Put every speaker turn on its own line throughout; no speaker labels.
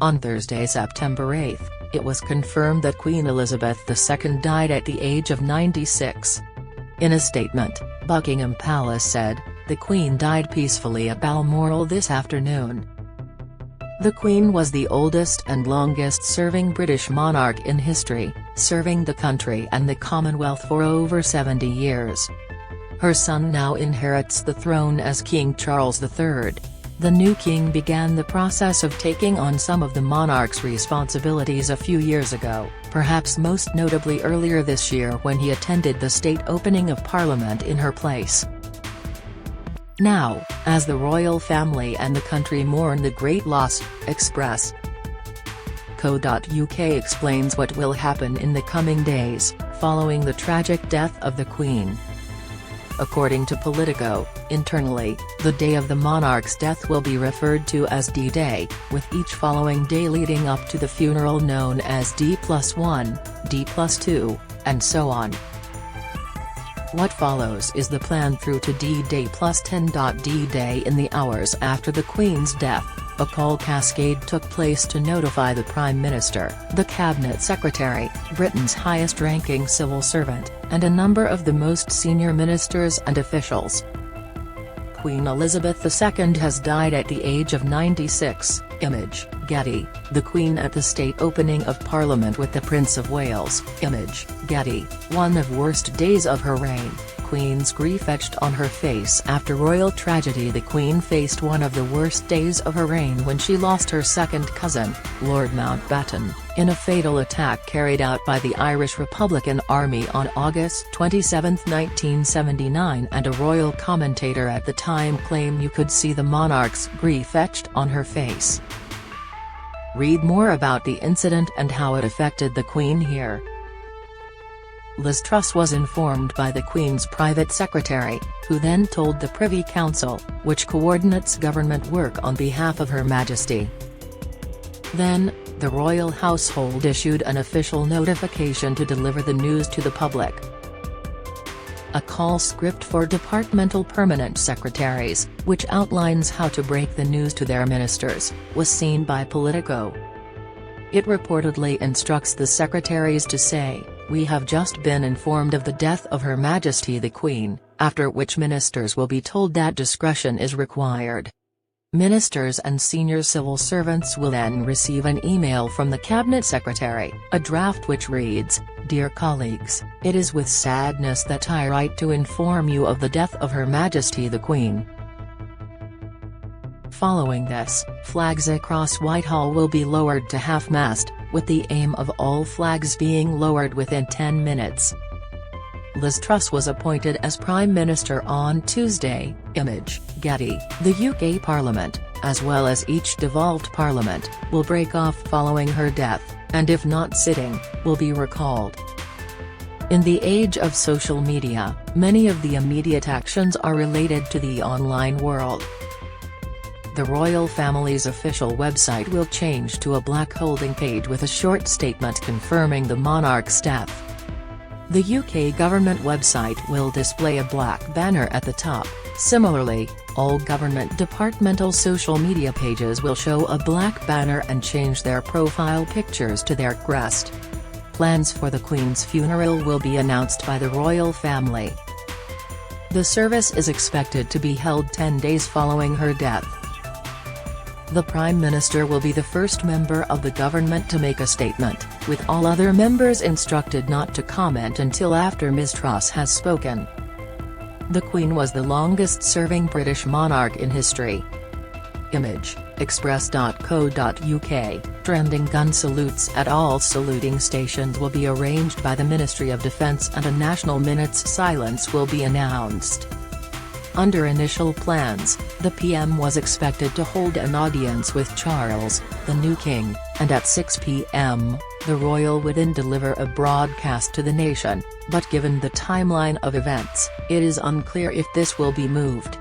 On Thursday, September 8, it was confirmed that Queen Elizabeth II died at the age of 96. In a statement, Buckingham Palace said, "The Queen died peacefully at Balmoral this afternoon." The Queen was the oldest and longest-serving British monarch in history, serving the country and the Commonwealth for over 70 years. Her son now inherits the throne as King Charles III. The new king began the process of taking on some of the monarch's responsibilities a few years ago, perhaps most notably earlier this year when he attended the state opening of Parliament in her place. Now, as the royal family and the country mourn the great loss, Express.co.uk explains what will happen in the coming days, following the tragic death of the Queen. According to Politico, internally, the day of the monarch's death will be referred to as D-Day, with each following day leading up to the funeral known as D+1, D+2, and so on. What follows is the plan through to D-Day plus 10. D-Day in the hours after the Queen's death, a call cascade took place to notify the Prime Minister, the Cabinet Secretary, Britain's highest-ranking civil servant, and a number of the most senior ministers and officials. Queen Elizabeth II has died at the age of 96, image, Getty, the Queen at the state opening of Parliament with the Prince of Wales, image, Getty, one of worst days of her reign. Queen's grief etched on her face after royal tragedy. The Queen faced one of the worst days of her reign when she lost her second cousin, Lord Mountbatten, in a fatal attack carried out by the Irish Republican Army on August 27, 1979, and a royal commentator at the time claimed you could see the monarch's grief etched on her face. Read more about the incident and how it affected the Queen here. Liz Truss was informed by the Queen's private secretary, who then told the Privy Council, which coordinates government work on behalf of Her Majesty. Then, the royal household issued an official notification to deliver the news to the public. A call script for departmental permanent secretaries, which outlines how to break the news to their ministers, was seen by Politico. It reportedly instructs the secretaries to say, "We have just been informed of the death of Her Majesty the Queen," after which ministers will be told that discretion is required. Ministers and senior civil servants will then receive an email from the Cabinet Secretary, a draft which reads, "Dear colleagues, it is with sadness that I write to inform you of the death of Her Majesty the Queen." Following this, flags across Whitehall will be lowered to half-mast, with the aim of all flags being lowered within 10 minutes. Liz Truss was appointed as Prime Minister on Tuesday, image, Getty. The UK Parliament, as well as each devolved parliament, will break off following her death, and if not sitting, will be recalled. In the age of social media, many of the immediate actions are related to the online world. The royal family's official website will change to a black holding page with a short statement confirming the monarch's death. The UK government website will display a black banner at the top. Similarly, all government departmental social media pages will show a black banner and change their profile pictures to their crest. Plans for the Queen's funeral will be announced by the royal family. The service is expected to be held 10 days following her death. The Prime Minister will be the first member of the government to make a statement, with all other members instructed not to comment until after Ms Truss has spoken. The Queen was the longest-serving British monarch in history. Image, Express.co.uk, trending gun salutes at all saluting stations will be arranged by the Ministry of Defence and a national minute's silence will be announced. Under initial plans, the PM was expected to hold an audience with Charles, the new king, and at 6 p.m., the royal would then deliver a broadcast to the nation, but given the timeline of events, it is unclear if this will be moved.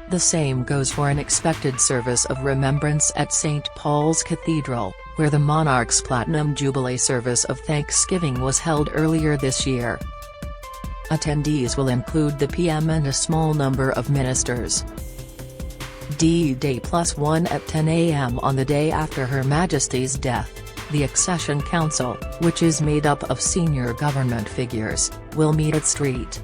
The same goes for an expected service of remembrance at St. Paul's Cathedral, where the monarch's Platinum Jubilee service of Thanksgiving was held earlier this year. Attendees will include the PM and a small number of ministers. D-Day +1 at 10 a.m. on the day after Her Majesty's death. The Accession Council, which is made up of senior government figures, will meet at St.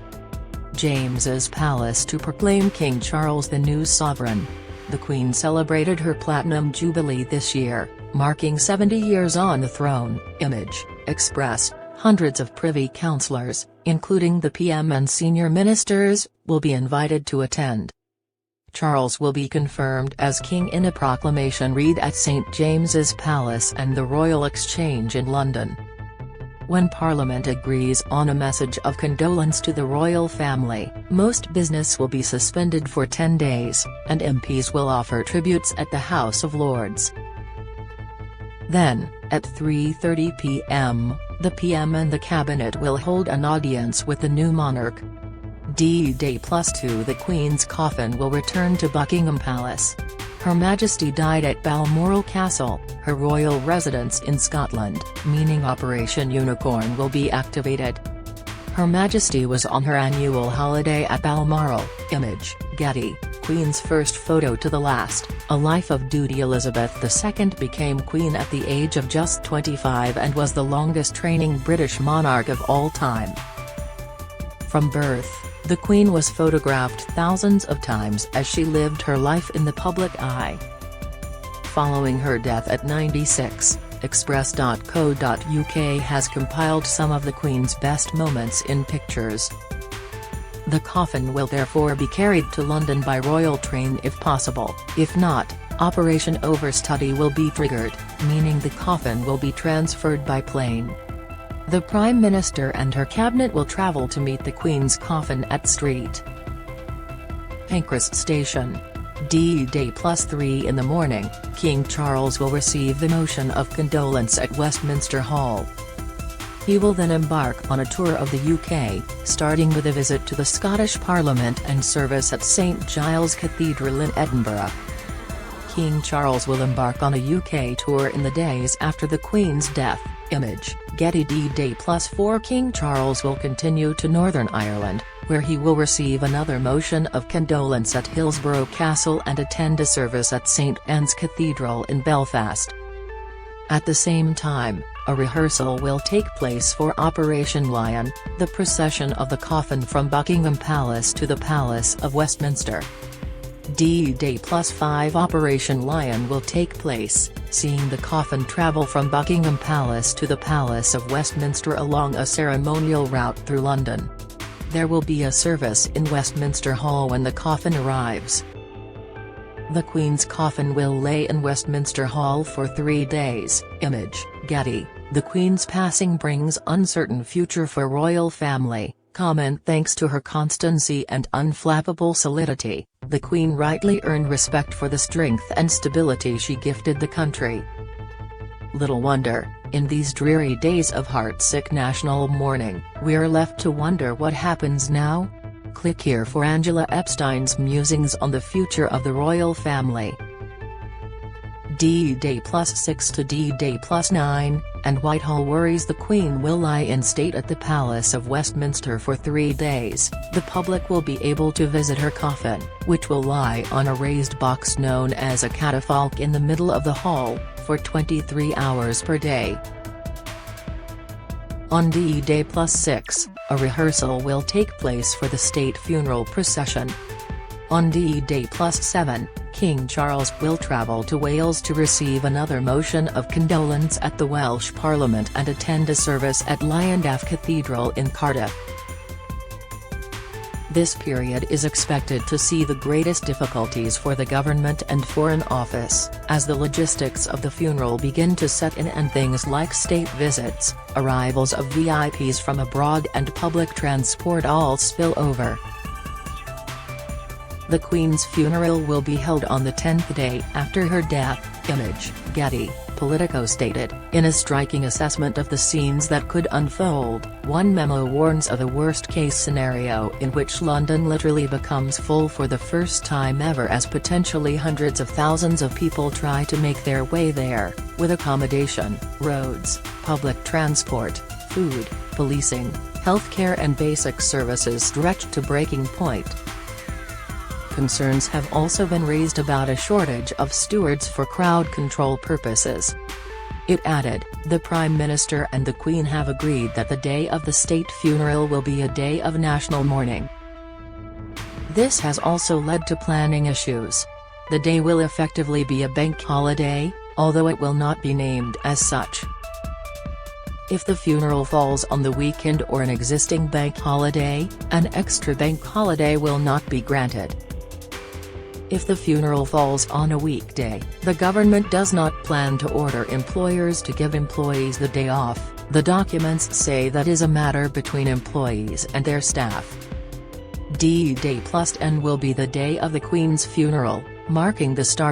James's Palace to proclaim King Charles the new sovereign. The Queen celebrated her Platinum Jubilee this year, marking 70 years on the throne. Image, Express. Hundreds of Privy Councillors, including the PM and senior ministers, will be invited to attend. Charles will be confirmed as king in a proclamation read at St James's Palace and the Royal Exchange in London. When Parliament agrees on a message of condolence to the royal family, most business will be suspended for 10 days, and MPs will offer tributes at the House of Lords. Then, at 3:30 p.m., the PM and the Cabinet will hold an audience with the new monarch. D-Day +2 The Queen's coffin will return to Buckingham Palace. Her Majesty died at Balmoral Castle, her royal residence in Scotland, meaning Operation Unicorn will be activated. Her Majesty was on her annual holiday at Balmoral. Image, Getty. Queen's first photo to the last, a life of duty. Elizabeth II became Queen at the age of just 25 and was the longest-reigning British monarch of all time. From birth, the Queen was photographed thousands of times as she lived her life in the public eye. Following her death at 96, Express.co.uk has compiled some of the Queen's best moments in pictures. The coffin will therefore be carried to London by royal train if possible. If not, Operation Overstudy will be triggered, meaning the coffin will be transferred by plane. The Prime Minister and her cabinet will travel to meet the Queen's coffin at St. Pancras Station. D-Day +3 in the morning, King Charles will receive the motion of condolence at Westminster Hall. He will then embark on a tour of the UK, starting with a visit to the Scottish Parliament and service at St Giles Cathedral in Edinburgh. King Charles will embark on a UK tour in the days after the Queen's death. Image, Getty. D-Day +4 King Charles will continue to Northern Ireland, where he will receive another motion of condolence at Hillsborough Castle and attend a service at St Anne's Cathedral in Belfast. At the same time, a rehearsal will take place for Operation Lion, the procession of the coffin from Buckingham Palace to the Palace of Westminster. D-Day +5 Operation Lion will take place, seeing the coffin travel from Buckingham Palace to the Palace of Westminster along a ceremonial route through London. There will be a service in Westminster Hall when the coffin arrives. The Queen's coffin will lay in Westminster Hall for 3 days. Image, Getty. The Queen's passing brings uncertain future for royal family. Comment Thanks to her constancy and unflappable solidity, the Queen rightly earned respect for the strength and stability she gifted the country. Little wonder, in these dreary days of heartsick national mourning, we're left to wonder what happens now? Click here for Angela Epstein's musings on the future of the royal family. D-Day +6 to D-Day +9, and Whitehall worries the Queen will lie in state at the Palace of Westminster for 3 days. The public will be able to visit her coffin, which will lie on a raised box known as a catafalque in the middle of the hall, for 23 hours per day. On D-Day +6, a rehearsal will take place for the state funeral procession. On D-Day +7, King Charles will travel to Wales to receive another motion of condolence at the Welsh Parliament and attend a service at Llandaff Cathedral in Cardiff. This period is expected to see the greatest difficulties for the government and Foreign Office, as the logistics of the funeral begin to set in and things like state visits, arrivals of VIPs from abroad and public transport all spill over. The Queen's funeral will be held on the 10th day after her death. Image, Getty. Politico stated, in a striking assessment of the scenes that could unfold, one memo warns of a worst-case scenario in which London literally becomes full for the first time ever as potentially hundreds of thousands of people try to make their way there, with accommodation, roads, public transport, food, policing, healthcare and basic services stretched to breaking point. concerns have also been raised about a shortage of stewards for crowd control purposes. It added, "The Prime Minister and the Queen have agreed that the day of the state funeral will be a day of national mourning." This has also led to planning issues. The day will effectively be a bank holiday, although it will not be named as such. If the funeral falls on the weekend or an existing bank holiday, an extra bank holiday will not be granted. If the funeral falls on a weekday, the government does not plan to order employers to give employees the day off. The documents say that is a matter between employees and their staff. D-Day +N will be the day of the Queen's funeral, marking the start